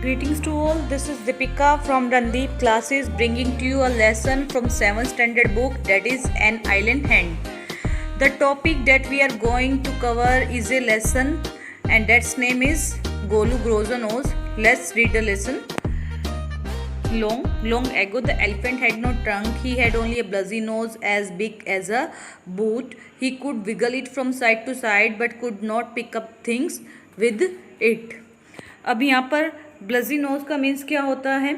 Greetings to all. This is Deepika from Randeep Classes bringing to you a lesson from 7th standard book, that is An Island Hand. The topic that we are going to cover is a lesson and that's name is Golu Grows a Nose. Let's read the lesson. Long ago the elephant had no trunk. He had only a bluzzy nose as big as a boot. He could wiggle it from side to side but could not pick up things with it. अब यहाँ पर ब्लजी nose का means क्या होता है?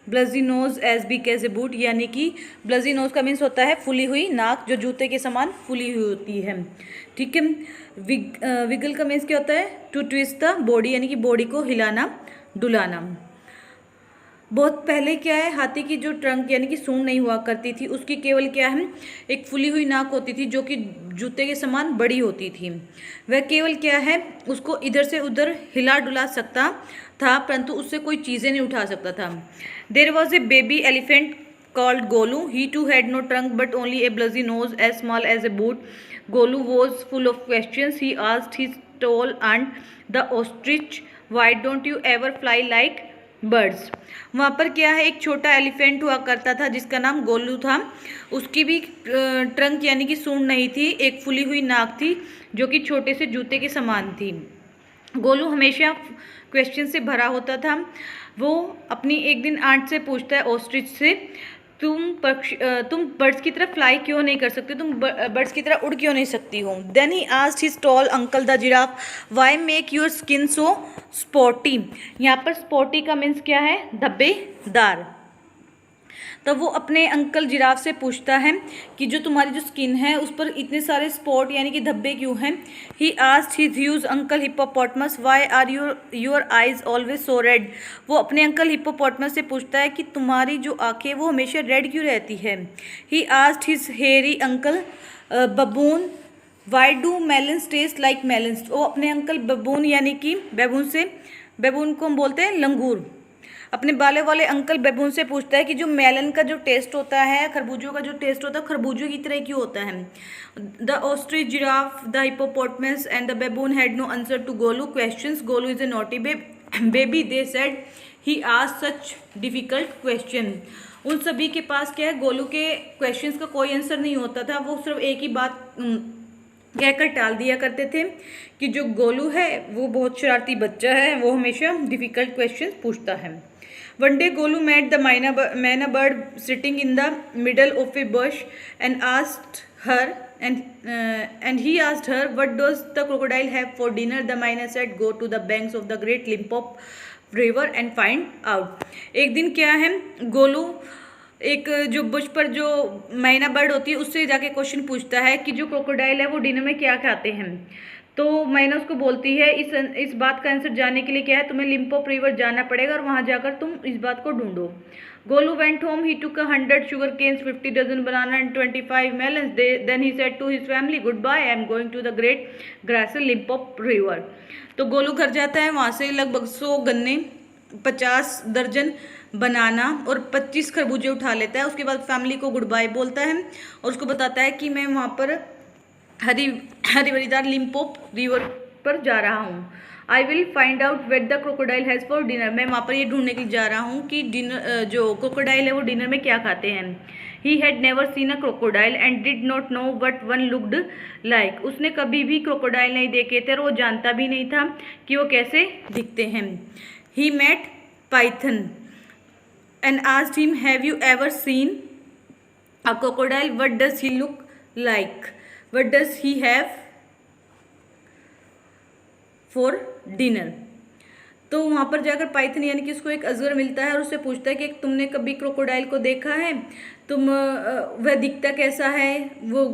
Bulgy nose as big as a boot, यानी कि ब्लजी nose का मीन्स होता है फुली हुई नाक जो जूते के समान फुली हुई होती है। ठीक है। विगल का मीन्स क्या होता है? टू ट्विस्ट द बॉडी, यानी कि बॉडी को हिलाना डुलाना। बहुत पहले क्या है, हाथी की जो ट्रंक यानी कि सूंड नहीं हुआ करती थी, उसकी केवल क्या है, एक फुली हुई नाक होती थी जो कि जूते के समान बड़ी होती थी। वह केवल क्या है, उसको इधर से उधर हिला डुला सकता था परंतु उससे कोई चीज़ें नहीं उठा सकता था। There was a baby elephant called Golu. He too had no trunk but only a bluzzy nose as small as a boot. Golu was full of questions. He asked his tall aunt, the ostrich, why don't you ever fly like birds? वहाँ पर क्या है, एक छोटा elephant हुआ करता था जिसका नाम गोलू था। उसकी भी ट्रंक यानी कि सूंड नहीं थी, एक फुली हुई नाक थी जो कि छोटे से जूते के समान थी। गोलू हमेशा क्वेश्चन से भरा होता था। वो अपनी एक दिन आंट से पूछता है, ऑस्ट्रिच से, तुम बर्ड्स की तरह फ्लाई क्यों नहीं कर सकते, तुम बर्ड्स की तरह उड़ क्यों नहीं सकती हो। Then he asked his tall uncle the giraffe, why make your skin so spotty. यहाँ पर स्पॉटी का मीन्स क्या है, धब्बेदार। तब वो अपने अंकल जिराफ से पूछता है कि जो तुम्हारी जो स्किन है उस पर इतने सारे स्पॉट यानी कि धब्बे क्यों हैं। He asked his huge uncle hippopotamus, why are your eyes always so red. वो अपने अंकल हिप्पोपोटामस से पूछता है कि तुम्हारी जो आंखें वो हमेशा रेड क्यों रहती है। ही asked his hairy uncle बबून, why do melons taste like melons. वो अपने अंकल बबून यानी कि बेबून को हम बोलते हैं लंगूर, अपने बाले वाले अंकल बेबून से पूछता है कि जो मेलन का जो टेस्ट होता है, खरबूजों का जो टेस्ट होता है, खरबूजों की तरह क्यों होता है। The ostrich, giraffe, the hippopotamus and the baboon had no answer to Golu questions. Golu is a naughty baby, they said, he asked such difficult question. उन सभी के पास क्या है, गोलू के क्वेश्चंस का कोई आंसर नहीं होता था। वो सिर्फ एक ही बात कहकर टाल दिया करते थे कि जो गोलू है वो बहुत शरारती बच्चा है, वो हमेशा डिफिकल्ट क्वेश्चन पूछता है। One day Golu met the myna bird sitting in the middle of a bush and asked her, and he asked her, what does the crocodile have for dinner? The myna said, go to the banks of the great Limpopo river and find out. एक दिन क्या है, गोलू एक जो Bush पर जो मैना bird होती है उससे जाके क्वेश्चन पूछता है कि जो क्रोकोडाइल है वो डिनर में क्या खाते हैं। तो मैना उसको बोलती है, इस बात का आंसर जानने के लिए क्या है, तुम्हें लिम्पोप रिवर जाना पड़ेगा और वहाँ जाकर तुम इस बात को ढूंढो। Golu went home, he took 100 sugar canes, 50 dozen banana and 25 melons. Then he said to his family, goodbye, I am going to the great grassy Limpopo river. तो गोलू घर जाता है, वहाँ से लगभग 100 गन्ने, 50 दर्जन बनाना और 25 खरबूजे उठा लेता है। उसके बाद फैमिली को गुड बाय बोलता है और उसको बताता है कि मैं वहाँ पर हरी भरीदार लिम्पोप रिवर पर जा रहा हूँ। I will find out what the crocodile has for dinner. मैं वहाँ पर ये ढूंढने के लिए जा रहा हूँ कि डिनर जो क्रोकोडाइल है वो डिनर में क्या खाते हैं। He had never seen a crocodile and did not know what one looked like. उसने कभी भी क्रोकोडाइल नहीं देखे थे और वो जानता भी नहीं था कि वो कैसे दिखते हैं। He met python and asked him, have you ever seen a crocodile, what does he look like, what does he have for dinner। तो वहाँ पर जाकर पाइथन यानी कि उसको एक अजगर मिलता है और उससे पूछता है कि तुमने कभी क्रोकोडाइल को देखा है, वह दिखता कैसा है, वो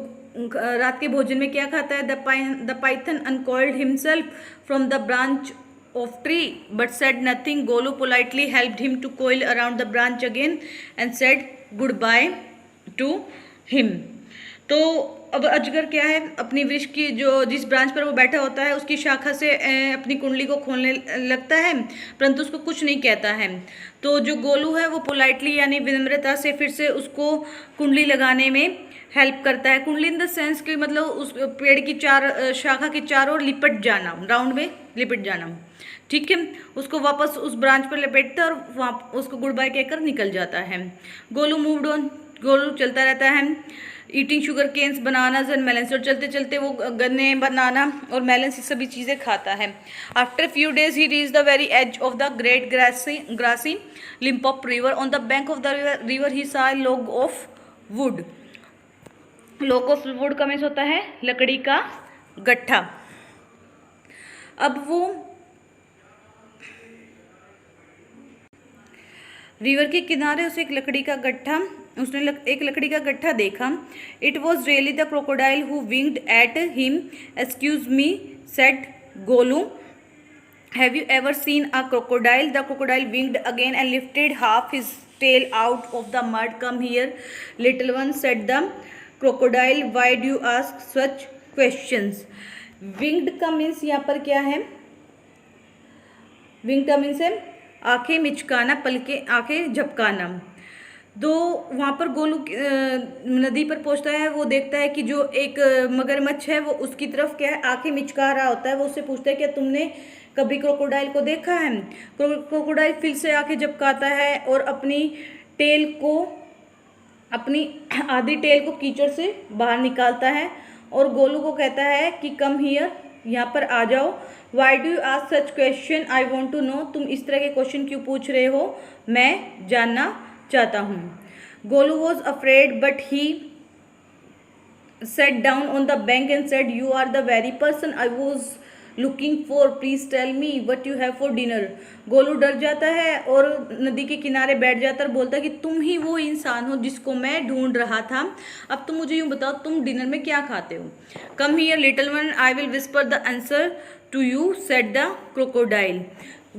रात के भोजन में क्या खाता है। The Python uncoiled himself from the branch of tree but said nothing. Golu politely helped him to coil around the branch again and said goodbye to him. तो अब अजगर क्या है, अपनी वृक्ष की जो जिस ब्रांच पर वो बैठा होता है उसकी शाखा से अपनी कुंडली को खोलने लगता है परंतु उसको कुछ नहीं कहता है। तो जो गोलू है वो पोलाइटली यानी विनम्रता से फिर से उसको कुंडली लगाने में हेल्प करता है। कुंडली इन द सेंस कि मतलब उस पेड़ की शाखा के चारों ओर लिपट जाना, राउंड में लिपट जाना। ठीक है, उसको वापस उस ब्रांच पर लपेटता है और वहाँ उसको गुड बाय कहकर निकल जाता है। गोलू मूव्ड ऑन, गोलू चलता रहता है। Eating sugar canes, bananas and melons, और चलते चलते वो गन्ने, बनाना और मेलन्स, ये सभी चीज़ें खाता है। After few days he reach the very edge of the great grassy Limpopo river. On the bank of the river he saw log of wood. Log of wood का मीन्स होता है लकड़ी का गट्ठा। अब वो रिवर के किनारे उसे एक लकड़ी का गट्ठा एक लकड़ी का गट्ठा देखा। It was really the crocodile who winked at him. Excuse me said Golu, have you ever seen a crocodile? The crocodile winked again and lifted half his tail out of the mud. Come here little one, said the crocodile, why do you ask such questions? Winked का means यहाँ पर क्या है? Winged का means है आंखें मिचकाना, पलके आंखें झपकाना। तो वहाँ पर गोलू नदी पर पहुँचता है, वो देखता है कि जो एक मगरमच्छ है वो उसकी तरफ क्या है आंखें मिचका रहा होता है। वो उससे पूछता है क्या तुमने कभी क्रोकोडाइल को देखा है? क्रोकोडाइल फिर से आंखें झपकाता है और अपनी आधी टेल को कीचड़ से बाहर निकालता है और गोलू को कहता है कि कम हियर, यहाँ पर आ जाओ। Why do you ask such question? I want to know, तुम इस तरह के क्वेश्चन क्यों पूछ रहे हो? मैं जानना चाहता हूँ। Golu was afraid but he sat down on the bank and said, you are the very person I was looking for. Please tell me what you have for dinner. Golu डर जाता है और नदी के किनारे बैठ जाता है और बोलता है कि तुम ही वो इंसान हो जिसको मैं ढूंढ रहा था। अब तुम मुझे यूँ बताओ तुम डिनर में क्या खाते हो? Come here little one, I will whisper the answer to you, said the crocodile.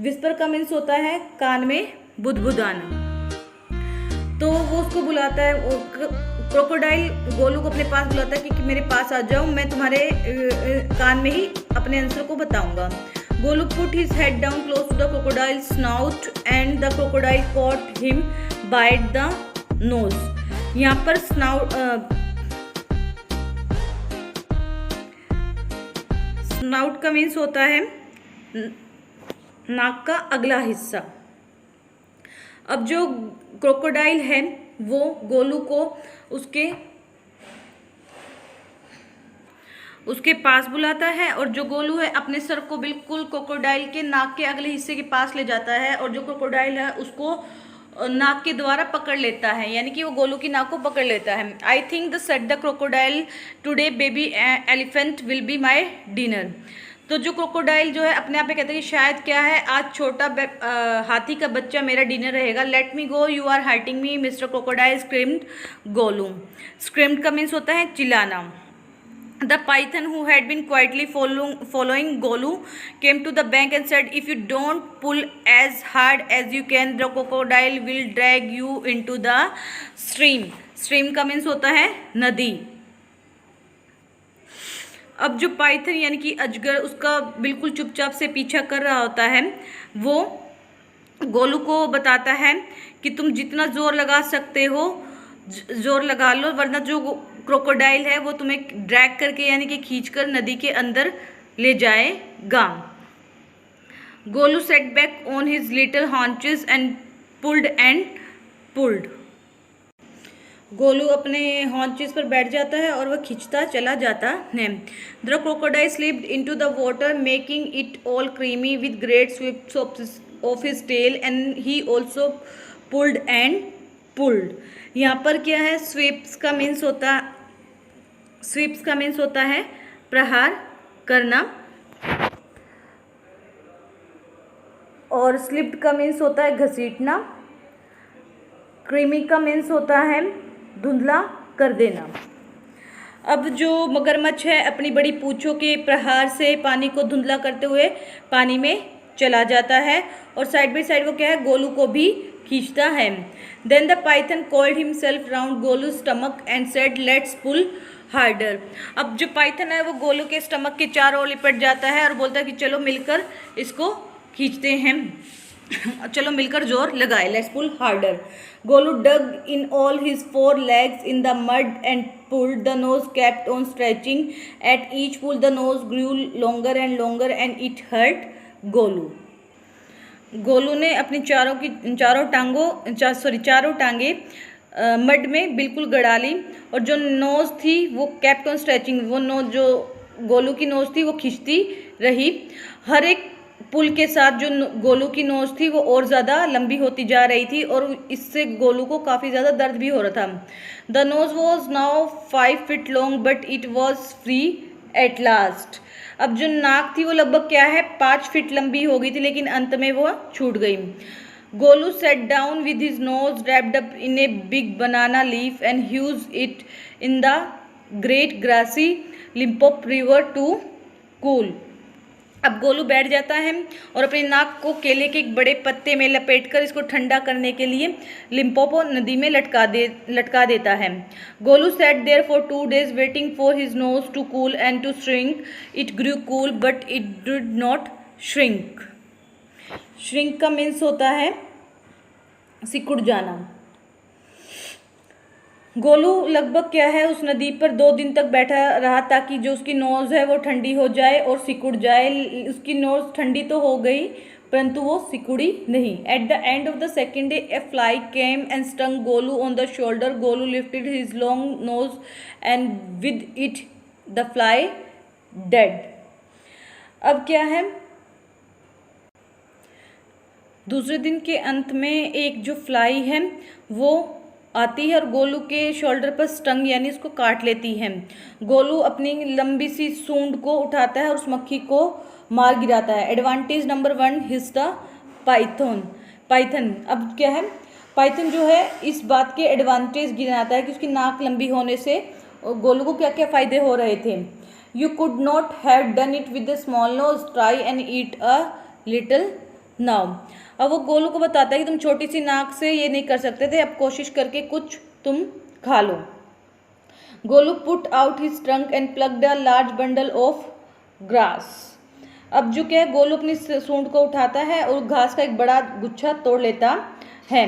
Whisper का मीन्स होता है कान में बुदबुदाना। तो वो उसको बुलाता है, क्रोकोडाइल गोलू को अपने पास बुलाता है कि मेरे पास आ जाओ, मैं तुम्हारे कान में ही अपने आंसर को बताऊंगा। Golu put his head down close to the crocodile snout and the crocodile caught him bite the nose. यहाँ पर स्नाउट का मीन्स होता है नाक का अगला हिस्सा। अब जो क्रोकोडाइल है वो गोलू को उसके पास बुलाता है और जो गोलू है अपने सर को बिल्कुल क्रोकोडाइल के नाक के अगले हिस्से के पास ले जाता है और जो क्रोकोडाइल है उसको नाक के द्वारा पकड़ लेता है, यानी कि वो गोलू की नाक को पकड़ लेता है। I think the said the crocodile today baby elephant will be my dinner. तो जो क्रोकोडाइल जो है अपने आप पे कहता है कि शायद क्या है आज छोटा हाथी का बच्चा मेरा डिनर रहेगा। Let me go, you are hurting me mister crocodile, screamed Golu. Screamed का मीन्स होता है चिल्लाना। The python, who had been quietly following Golu, came to the bank and said, if you don't pull as hard as you can, the crocodile will drag you into the stream. Stream का means होता है नदी। अब जो Python यानी कि अजगर उसका बिल्कुल चुपचाप से पीछा कर रहा होता है, वो गोलू को बताता है कि तुम जितना जोर लगा सकते हो जोर लगा लो, वरना जो क्रोकोडाइल है वो तुम्हें ड्रैग करके यानी कि खींचकर नदी के अंदर ले जाएगा। Golu set back on his little haunches and pulled. Golu अपने हॉन्चेस पर बैठ जाता है और वह खींचता चला जाता है। The crocodile slipped into the water making it all creamy with great sweeps of his tail and he also pulled and pulled. यहाँ पर क्या है? स्वीप्स का मीन्स होता है प्रहार करना और स्लिप्ड का मीन्स होता है घसीटना। क्रीमी का मीन्स होता है धुंधला कर देना। अब जो मगरमच्छ है अपनी बड़ी पूंछों के प्रहार से पानी को धुंधला करते हुए पानी में चला जाता है और साइड बाई साइड वो क्या है गोलू को भी खींचता है। Then the python called himself round Golu stomach and said let's pull harder. अब जो पाइथन है वो गोलू के स्टमक के चारों ओर लिपट जाता है और बोलता है कि चलो मिलकर इसको खींचते हैं, चलो मिलकर जोर लगाए, let's pull harder. Golu dug in all his 4 legs in the mud and pulled. The nose kept on stretching. At each pull the nose grew longer and longer and it hurt Golu. Golu ने अपनी चारों टांगे मड में बिल्कुल गड़ा ली और जो nose थी वो केप्ट ऑन स्ट्रेचिंग, वो नोज जो गोलू की नोज़ थी वो खींचती रही। हर एक पुल के साथ जो गोलू की नोज़ थी वो और ज़्यादा लंबी होती जा रही थी और इससे गोलू को काफ़ी ज़्यादा दर्द भी हो रहा था। The nose was now 5 feet long but it was free at last. अब जो नाक थी वो लगभग क्या है 5 फीट लंबी हो गई थी, लेकिन अंत में वो छूट गई। Golu sat down with his nose wrapped up in a big banana leaf and huge it in the great grassy Limpopo river to cool. अब गोलू बैठ जाता है और अपनी नाक को केले के एक बड़े पत्ते में लपेटकर इसको ठंडा करने के लिए लिम्पोपो नदी में लटका देता है। Golu sat there for 2 days waiting for his nose to cool and to shrink. It grew cool but it did not shrink. Shrink का मीन्स होता है सिकुड़ जाना। गोलू लगभग क्या है उस नदी पर 2 दिन तक बैठा रहा ताकि जो उसकी नोज़ है वो ठंडी हो जाए और सिकुड़ जाए। उसकी नोज़ ठंडी तो हो गई परंतु वो सिकुड़ी नहीं। At the end of the second day A fly came and stung Golu on the shoulder. Golu lifted his long nose and with it the fly dead. अब क्या है दूसरे दिन के अंत में एक जो फ्लाई है वो आती है और गोलू के शोल्डर पर स्टंग यानी उसको काट लेती है। गोलू अपनी लंबी सी सूंड को उठाता है और उस मक्खी को मार गिराता है। Advantage number 1 his the Python. अब क्या है पाइथन जो है इस बात के एडवांटेज गिनाता है कि उसकी नाक लंबी होने से गोलू को क्या क्या फ़ायदे हो रहे थे। You could not have done it with the small nose, try and eat a little now. अब वो गोलू को बताता है कि तुम छोटी सी नाक से ये नहीं कर सकते थे, अब कोशिश करके कुछ तुम खा लो। Golu put out his trunk and plugged a large bundle of grass. अब जो क्या है गोलू अपनी सूंड को उठाता है और घास का एक बड़ा गुच्छा तोड़ लेता है।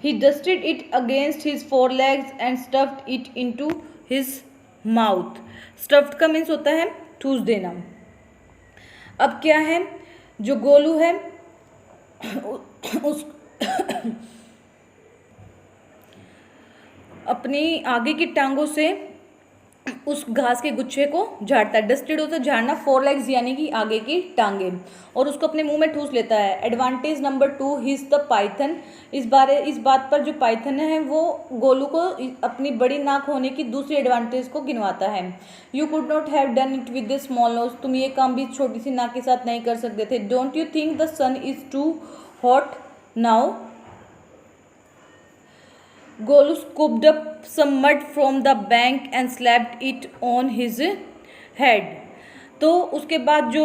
He dusted it against his 4 legs and stuffed it into his mouth. Stuffed का मीन्स होता है ठूस देना। अब क्या है जो गोलू है उस अपनी आगे की टांगों से उस घास के गुच्छे को झाड़ता है। डस्टेड होता है झाड़ना, 4 legs यानी कि आगे की टांगे, और उसको अपने मुंह में ठूस लेता है। Advantage number 2 his the Python. इस बात पर जो पाइथन है वो गोलू को अपनी बड़ी नाक होने की दूसरी एडवांटेज को गिनवाता है। You could not have done it with the small nose. तुम ये काम भी छोटी सी नाक के साथ नहीं कर सकते थे। Don't you think the sun is too hot now. Golu scooped up some mud from the bank and slapped it on his head। तो उसके बाद जो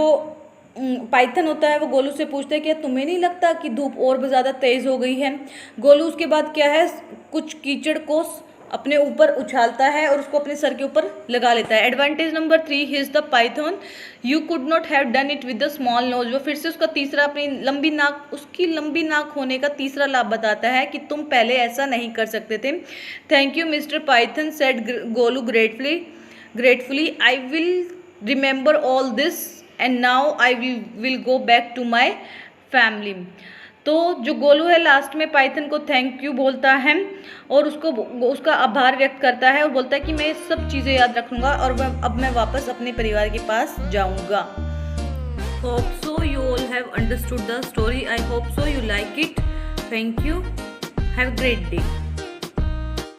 पाइथन होता है वो गोलू से पूछता है कि तुम्हें नहीं लगता कि धूप और भी ज़्यादा तेज़ हो गई है। गोलू उसके बाद क्या है कुछ कीचड़ को अपने ऊपर उछालता है और उसको अपने सर के ऊपर लगा लेता है। Advantage number 3 his the python. You could not have done it with the small nose. वो फिर से उसका तीसरा अपनी उसकी लंबी नाक होने का तीसरा लाभ बताता है कि तुम पहले ऐसा नहीं कर सकते थे। Thank you mister python said Golu gratefully. I will remember all this and now I will go back to my family. तो जो गोलू है लास्ट में पाइथन को थैंक यू बोलता है और उसका आभार व्यक्त करता है और बोलता है कि मैं सब चीज़ें याद रखूँगा और अब मैं वापस अपने परिवार के पास जाऊँगा। Hope so you all have understood the story. I hope so you like it. Thank you. Have a great day.